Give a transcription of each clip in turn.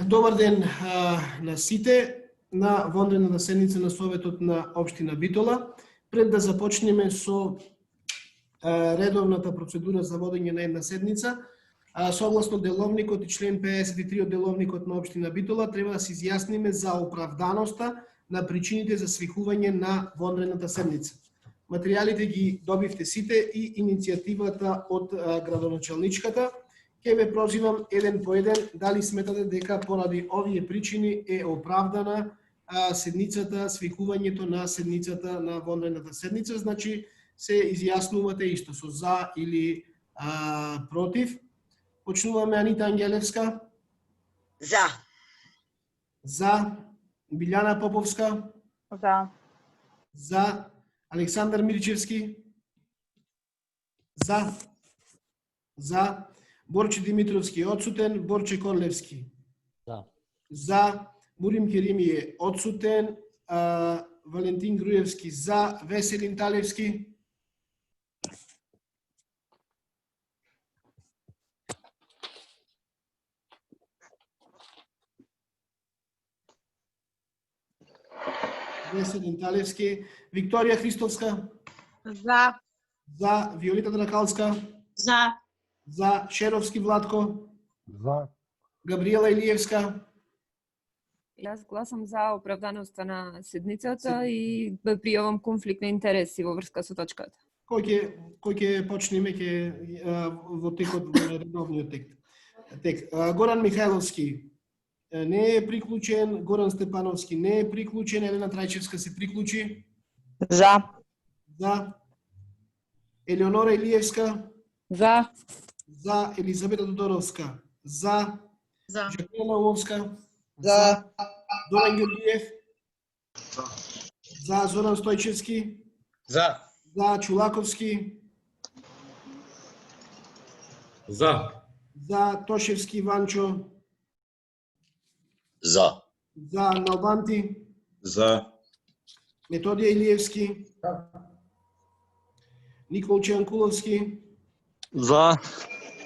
Добар ден на сите на вонредната седница на Советот на Општина Битола. Пред да започнеме со редовната процедура за водење на една седница, согласно деловникот и член 53 од деловникот на Општина Битола, треба да се изјасниме за оправданоста на причините за свикување на вонредната седница. Материјалите ги добивте сите и иницијативата од градоначалничката. Ке ве прозивам еден по еден дали сметате дека поради овие причини е оправдана седницата, свикувањето на седницата на вонредната седница, значи се изјаснувате исто со за или против. Почнуваме Анита Ангелевска. За. За. Билјана Поповска. За. За. Александар Мирчевски. За. За. Борче Димитровски одсутен, Борче Корлевски. За. За. Мурим Керими е одсутен, Валентин Груевски за, Веселин Талевски. Веселин Талевски. Викторија Христовска. За. За. Виолита Дракалска. За. За. Шеровски Владко. За. Габриела Илиевска. Јас гласам за оправданоста на седницата и пријавам конфликт на интереси во врска со точката. Кој ќе почнеме во текот на редовниот тек. Горан Михајловски не е приклучен, Горан Степановски не е приклучен, Елена Трајчевска се приклучи. За. За. Елеонора Илиевска. За. За. Елизабета Тодоровска. За. За. Жакина Ловска. За. Зоран Георгиев. За. Зоран Стојчевски. За. За. Чулаковски. За. За. Тошевски Ванчо. За. За. Налбанти. За. Методија Илиевски. Николче Анкуловски. За.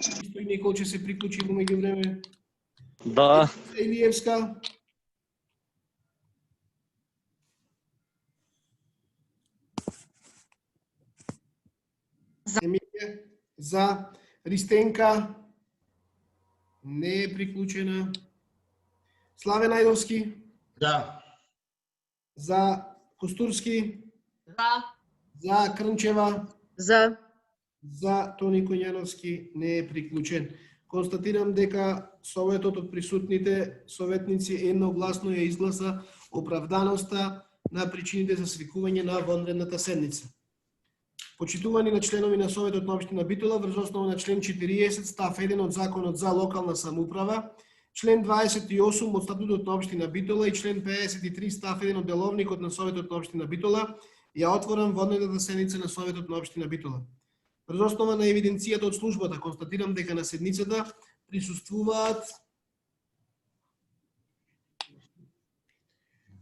Исто и Николче се приклучи во меѓувреме. Да. Илиевска. Емилија. За. Ристенка. Не е приклучена. Славе Најдовски. Да. За. Костурски. За. За. Крнчева. За. За. Тони Коњановски не е приклучен. Констатирам дека Советот од присутните советници едногласно ја изгласа оправданоста на причините за свикување на вонредната седница. Почитувани на членови на Советот на Општина Битола, врз основа на член 40 став 1 од Законот за локална самоуправа, член 28 од Статутот на Општина Битола и член 53 став 1 од Деловникот на Советот на Општина Битола, ја отворам вонредната седница на Советот на Општина Битола. Врз основа на евиденцијата од службата, констатирам дека на седницата присуствуваат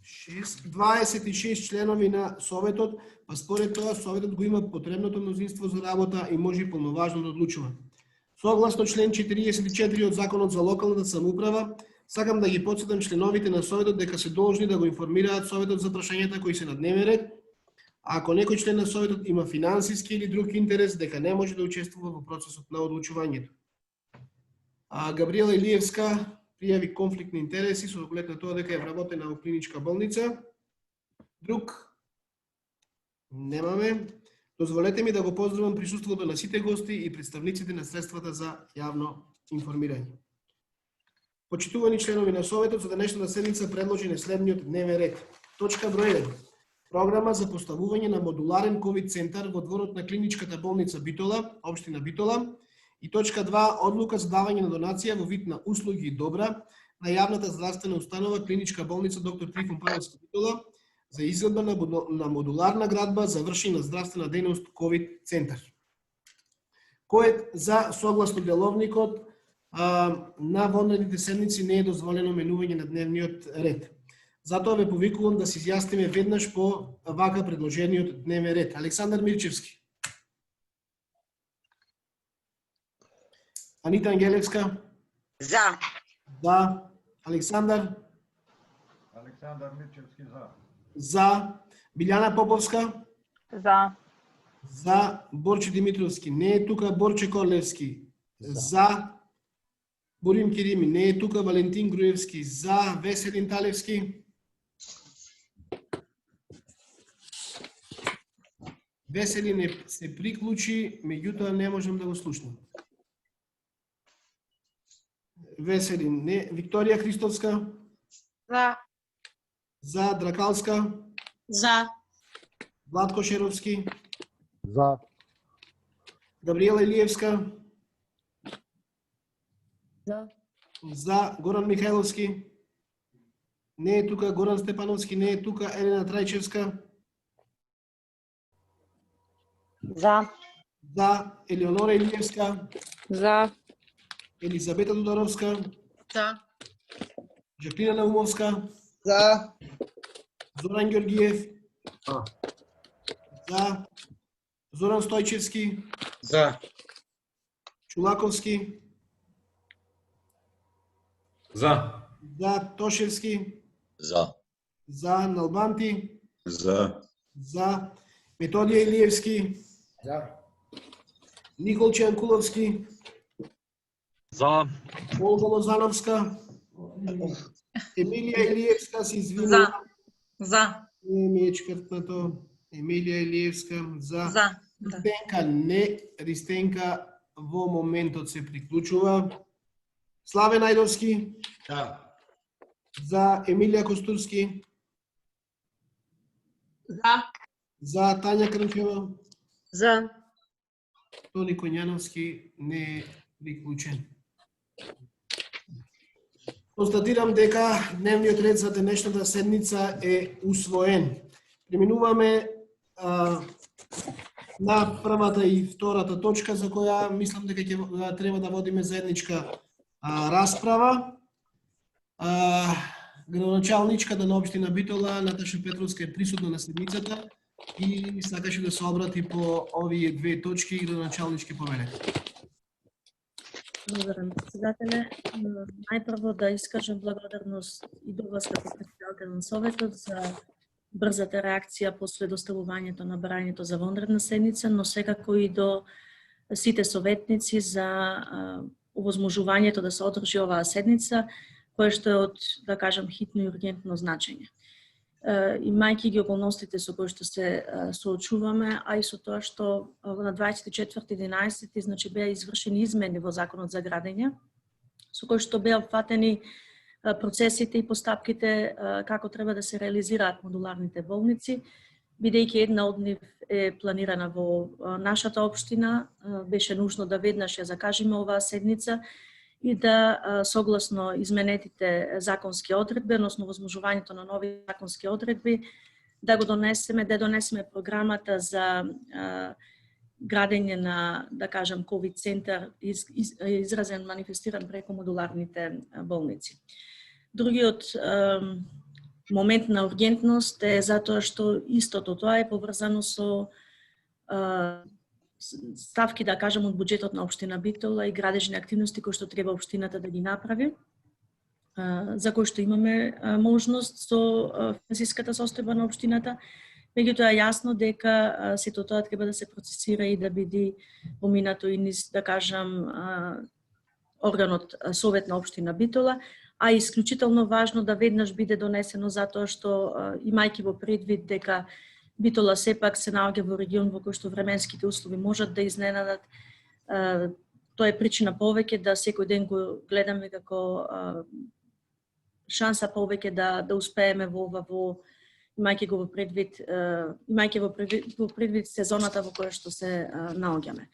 26 членови на Советот, па според тоа Советот го има потребното мнозинство за работа и може полноважно да одлучува. Согласно член 44 од Законот за локалната самоуправа, сакам да ги потсетам членовите на Советот дека се должни да го информираат Советот за прашањата кои се на дневен ред, а ако некој член на Советот има финансиски или друг интерес, дека не може да учествува во процесот на одлучувањето. Габриела Илиевска пријави конфликт на интереси со оглед на тоа дека е вработена во клиничка болница. Друг? Немаме. Дозволете ми да го поздравам присуството на сите гости и представниците на средствата за јавно информирање. Почитувани членови на Советот, за денешната седница предложен е следниот дневен ред. Точка број 1. Програма за поставување на модуларен ковид центар во дворот на клиничката болница Битола, Општина Битола. И точка 2. Одлука за давање на донација во вид на услуги и добра на јавната здравствена установа клиничка болница доктор Трифон Павловски Битола за изградба на модуларна градба за вршење на здравствена дејност ковид центар. Кој за согласно деловникот на вонредните седници не е дозволено менување на дневниот ред. Затоа ве повикувам да се изјасниме веднаш по вака предложениот дневен ред. Александар Мирчевски. Анита Ангелевска. За. За. Александар? Александър Мирчевски за. За. Билјана Поповска? За. За. Борче Димитровски? Не е тука. Борче Корлевски? За. Борим Кирими? Не е тука. Валентин Груевски? За. Веселин Талевски? Веселин се приклучи, меѓутоа не можем да го слушнем. Веселин не. Викторија Христовска? За. За. Дракалска? За. Владко Шеровски? За. Габриела Илиевска? За. За. Горан Михайловски? Не е тука. Горан Степановски? Не е тука. Елена Трајчевска? За. За. Елеонора Илиевска? За. Елизабета Тодоровска? За. Жаклина Наумовска? За. Зоран Георгиев? За. За. Зоран Стојчевски? За. Чулаковски? За. За. Тошевски? За. За. Налбанти? За. За. Методија Илиевски? За. Николче Анкуловски? За. Олга Лозановска? Емилија Илиевска, се извинувам. За. Не ми е чкртнато. Емилија Илиевска, за. За. Ристенка, не. Ристенка во моментот се приклучува. Славе Најдовски? Да. За. Емилија Костурски? За. За. Тања Крнчева? За. Тони Коњановски не е приклучен. Констатирам дека дневниот ред за денешната седница е усвоен. Преминуваме на првата и втората точка за која мислам дека ќе треба да водиме заедничка расправа. Градоначалничката на општина Битола Наташа Петровска е присутна на седницата и сакаше да се обрати по овие две точки. Градоначалнички, повелете. Благодарам, председателе. Најпрво да искажам благодарност и до вас како председател на Советот за брзата реакција после доставувањето на барањето за вонредна седница, но секако и до сите советници за овозможувањето да се одржи оваа седница, која што е од, да кажам, хитно и ургентно значење. Имајќи ги околностите со кои што се соочуваме, а и со тоа што на 24.11. значи беа извршени измени во Законот за градење, со кои што беа опфатени процесите и постапките како треба да се реализираат модуларните болници, бидејќи една од нив е планирана во нашата општина, беше нужно да веднаш ја закажеме оваа седница и да согласно изменетите законски одредби, односно возможувањето на нови законски одредби, да донесеме програмата за градење на, да кажам, ковид центар изразен, манифестиран преку модуларните болници. Другиот момент на ургентност е затоа што истото тоа е поврзано со ставки, да кажам, од буџетот на општина Битола и градежни активности кои што треба општината да ги направи, за кои што имаме можност со финансиската состојба на општината. Меѓутоа е јасно дека сето тоа треба да се процесира и да биде поминато и низ, да кажам, органот Совет на општина Битола, а е исклучително важно да веднаш биде донесено затоа што имајќи во предвид дека Битола сепак се наоѓа во регион во кој што временските услови можат да изненадат. Тоа е причина повеќе да секој ден го гледаме како шанса повеќе да успееме во ова, имајќи го во предвид сезоната во која што се наоѓаме.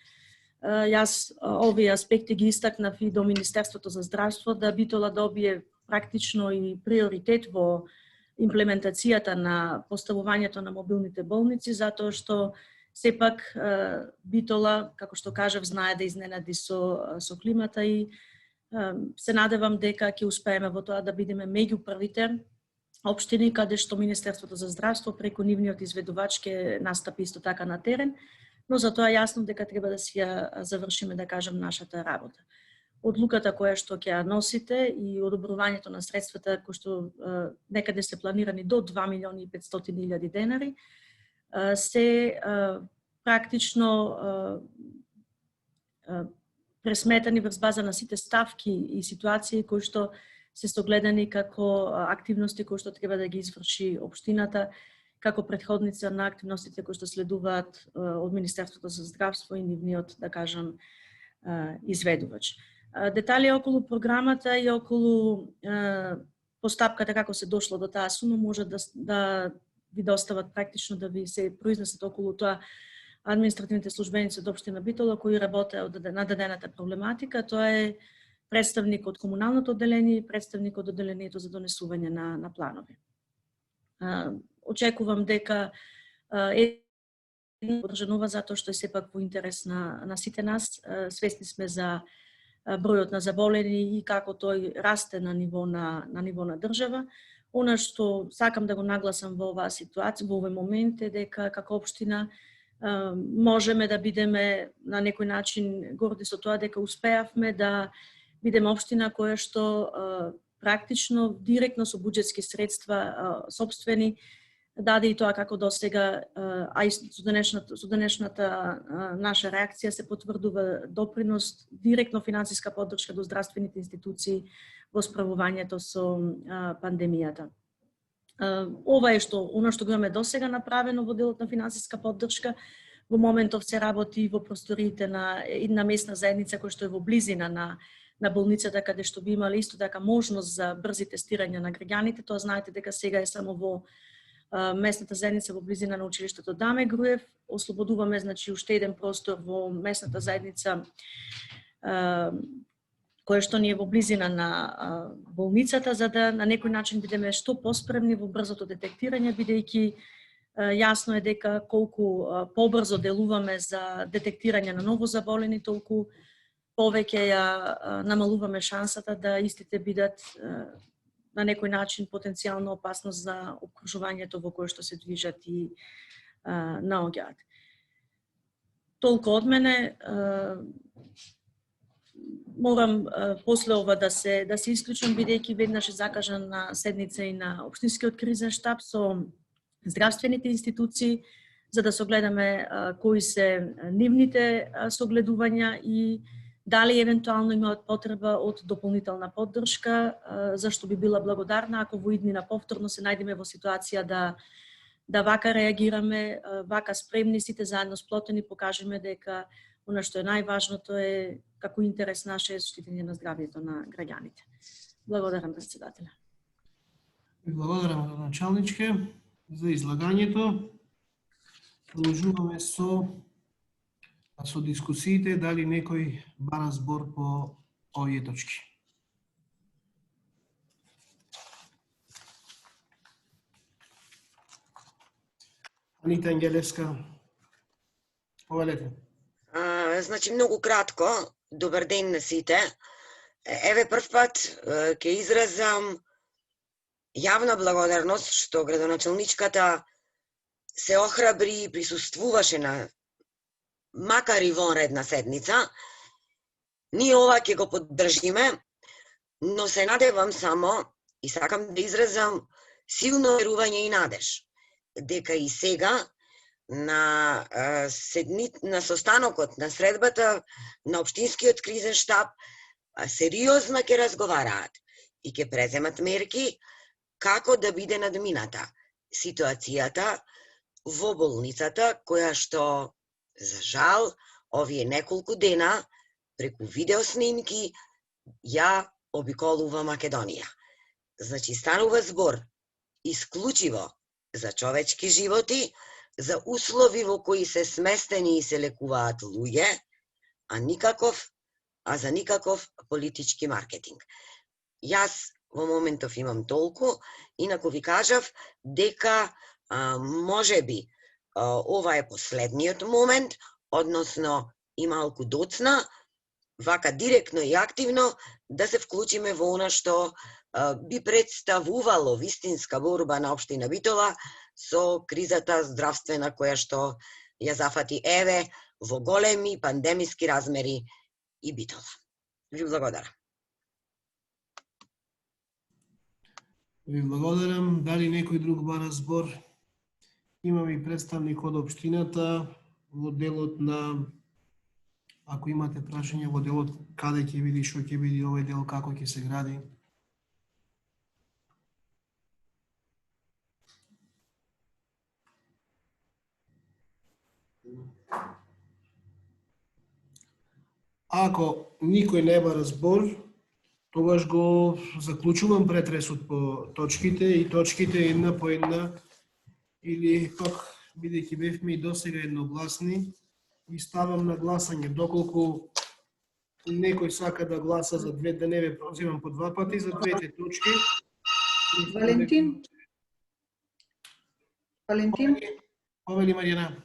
Јас овие аспекти ги истакнав и до Министерството за здравство да Битола добие практично и приоритет во имплементацијата на поставувањето на мобилните болници, затоа што сепак Битола, како што кажав, знае да изненади со климата и се надевам дека ќе успееме во тоа да бидеме меѓу првите општини каде што Министерството за здравство преку нивниот изведувач ќе настапи исто така на терен, но за тоа јасно дека треба да си ја завршиме, да кажам, нашата работа. одлуката која што ќе ја носите и одобрувањето на средствата кои што некаде се планирани до 2.500.000 денари, се практично пресметани врз база на сите ставки и ситуации кои што се согледани како активности кои што треба да ги изврши општината, како претходница на активностите кои што следуваат од Министерството за здравство и нивниот, да кажам, изведувач. Детали околу програмата и околу постапката како се дошло до таа сума може да ви достават практично да ви се произнесат околу тоа административните службеници од општина Битола кои работеат на дадената проблематика. Тоа е представник од комуналното одделение и представник од одделението за донесување на планови. Очекувам дека одржанува затоа што е сепак во интерес на сите нас. Свесни сме за бројот на заболени и како тој расте на ниво на држава. Она што сакам да го нагласам во оваа ситуација, во овој момент е дека како општина можеме да бидеме на некој начин горди со тоа дека успеавме да бидеме општина која што практично директно со буџетски средства сопствени даде и тоа како досега, а и со денешната наша реакција се потврдува допринос директно финансиска поддршка до здравствените институции во справувањето со пандемијата. Ова е оно што го имаме досега направено во делот на финансиска поддршка. Во моментов се работи во просториите на една местна заедница која што е во близина на болницата, каде што би имале исто така можност за брзи тестирања на граѓаните. Тоа знаете дека сега е само во местната заедница во близина на училиштето Даме Груев. Ослободуваме, значи, уште еден простор во местната заедница која што ни е во близина на болницата, за да на некој начин бидеме што поспремни во брзото детектирање, бидејќи јасно е дека колку побрзо делуваме за детектирање на ново заболени, толку повеќе ја намалуваме шансата да истите бидат на некој начин потенцијална опасност за окружувањето во кое што се движат и наоѓаат. Толку од мене. Морам после ова да се исклучам, бидејќи веднаш е закажана седница и на општинскиот кризен штаб со здравствените институции, за да согледаме кои се нивните согледувања и дали евентуално имаат потреба од дополнителна поддршка, зашто би била благодарна ако во иднина повторно се најдеме во ситуација да вака реагираме, вака спремни, сите заедно сплотени, покажеме дека она што е најважното е како интерес наше е заштитење на здравјето на граѓаните. Благодарам, председателя. Благодарам, началничке, за излагањето. Продолжуваме со дискусиите, дали некој бара збор по овие точки. Анита Ангелевска, повелете. Значи, многу кратко, добар ден на сите. Еве прв пат ќе изразам јавна благодарност што градоначалничката се охрабри и присуствуваше на макар и вонредна седница. Ние ова ќе го поддржиме, но се надевам само и сакам да изразам силно верување и надеж дека и сега на состанокот, на средбата на општинскиот кризен штаб сериозно ќе разговараат и ќе преземат мерки како да биде надмината ситуацијата во болницата, која што, за жал, овие неколку дена, преку видеоснимки, ја обиколува Македонија. Значи, станува збор исклучиво за човечки животи, за услови во кои се сместени и се лекуваат луѓе, а за никаков политички маркетинг. Јас во моментов имам толку, инаку ви кажав дека можеби ова е последниот момент, односно и малку доцна, вака директно и активно да се вклучиме во она што би представувало вистинска борба на општина Битола со кризата здравствена која што ја зафати еве во големи пандемиски размери и Битола. Ви благодарам. Ви благодарам. Дали некој друг бара збор? Имаме и представник од општината во делот на, ако имате прашање во делот каде ќе биде, што ќе биде овој дел, како ќе се гради. Ако никој не бара збор, тогаш го заклучувам претресот по точките и точките една по една, или пак, бидејќи бевме и досега едногласни, и ставам на гласање. Доколку некој сака да гласа за две, да не ве прозивам по два пати, за двете точки. Валентин? Повели Маријана.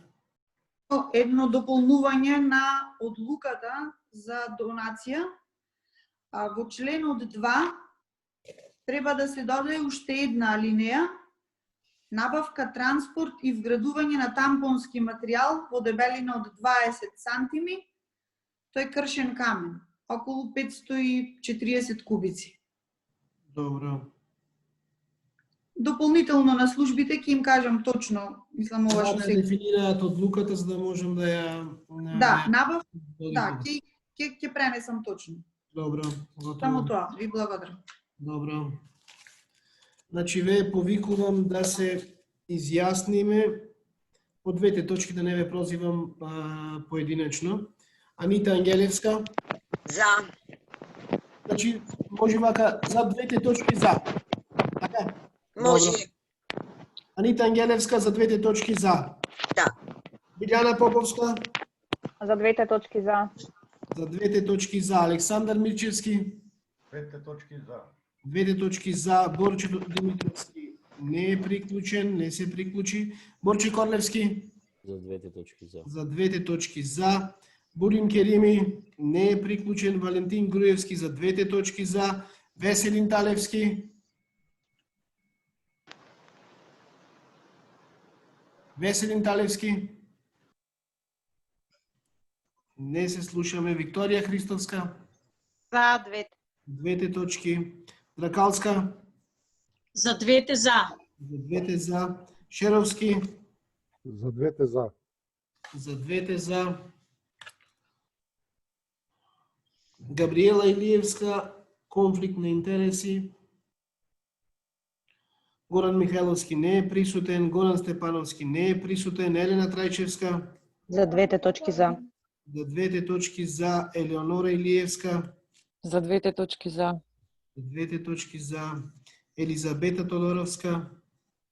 Едно дополнување на одлуката за донација. Во членот 2 треба да се додаде уште една алинеја: набавка, транспорт и вградување на тампонски материјал во дебелина од 20 сантими. Тој кршен камен, околу 540 кубици. Добро. Дополнително на службите ќе им кажам точно, мислам ова што Да се дефинираат одлуката за да можем да ја Да, набав, да, ќе пренесам точно. Добро, готово. Само тоа, ви благодарам. Добро. Значи ве повикувам да се изјасниме по двете точки, да не ве прозивам поединечно. Анита Ангелевска. За. Значи, може вака, за двете точки за. Така? Може. Добро. Анита Ангелевска за двете точки за. Да. Билјана Поповска. За двете точки за. За двете точки за. Александар Мирчевски. Двете точки за. Двете точки за. Борче Димитровски не е приклучен, не се приклучи. Борче Корлевски. За двете точки за. За двете точки за. Бурин Керими не е приклучен. Валентин Груевски за двете точки за. Веселин Талевски. Веселин Талевски. Не се слушаме. Викторија Христовска. За двете. Двете точки. Дракалска. За двете за. За двете за. Шеровски. За двете за. За двете за. Габриела Илиевска. Конфликт на интереси. Горан Михайловски не е присутен. Горан Степановски не е присутен. Елена Трајчевска. За двете точки за. За двете точки за. Елеонора Илиевска. За двете точки за. За двете точки за. Елизабета Тодоровска.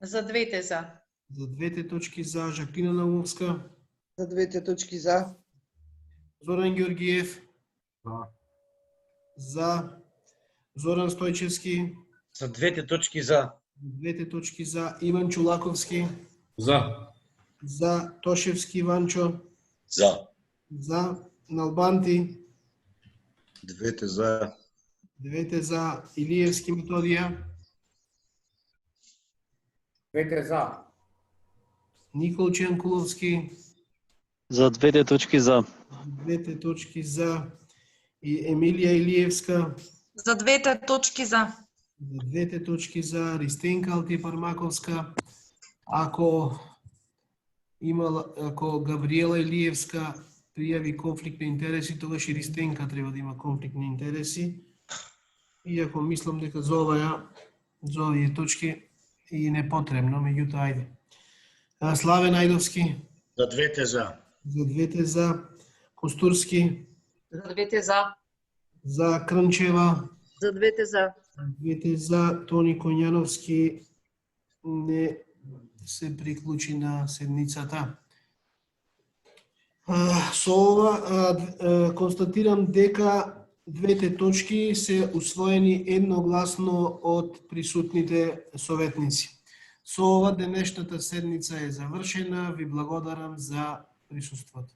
За двете за. За двете точки за. Жаклина Наумовска. За двете точки за. Зоран Георгиев. За. За. Зоран Стојчевски. За двете точки за. Двете точки за. Иван Чулаковски. За. За. Тошевски Иванчо. За. За. Налбанти. Двете за. Двете за. Илиевски Методија. Двете за. Николче Анкуловски. За двете точки за. Двете точки за. И Емилија Илиевска. За двете точки за. За двете точки за. Ристенка Алтипармаковска. Ако Габриела Илиевска пријави конфликт на интереси, тогаш и Ристенка треба да има конфликт на интереси. Иако мислам дека за овие точки и не потребно, меѓутоа ајде. Славен Ајдовски. За двете за. За двете за. Костурски. За двете за. За Крнчева. За двете за. Двете за. Тони Коњановски не се приклучи на седницата. Со ова констатирам дека двете точки се усвоени едногласно од присутните советници. Со ова денешната седница е завршена. Ви благодарам за присуството.